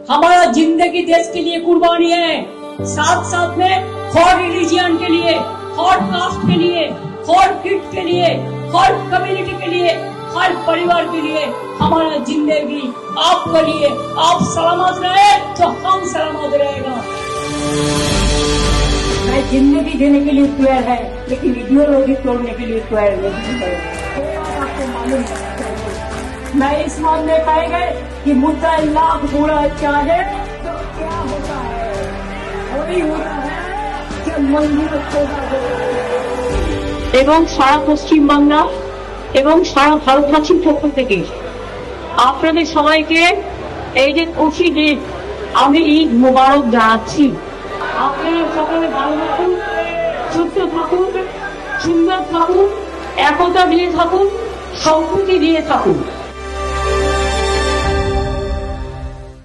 हमारा जिंदगी देश के लिए कुर्बानी है, साथ साथ में हर रिलीजियन के लिए, हर कास्ट के लिए, हर किट के लिए, हर कम्युनिटी के लिए, हर परिवार के लिए हमारा जिंदगी आपके लिए। आप सलामत रहे तो हम सलामत रहेगा। मैं जिंदगी देने के लिए तैयार है, लेकिन इडियोलॉजी तोड़ने के लिए तैयार नहीं है। आपको मालूम है, मैं इस बात में पाएंगे कि मुद्दा लाख बुरा चाहे तो क्या होता है, वही होता है कि मंदिर এবং সারা পশ্চিম বাংলা এবং সারা ভারতবাসীর পক্ষ থেকে আপনাদের সবাইকে এই যে খুশি দিন আমি ঈদ মোবারক জানাচ্ছি। আপনারা সকলে ভালো থাকুন, সুস্থ থাকুন, সুন্দর থাকুন, একতা দিয়ে থাকুন, সম্প্রীতি দিয়ে থাকুন।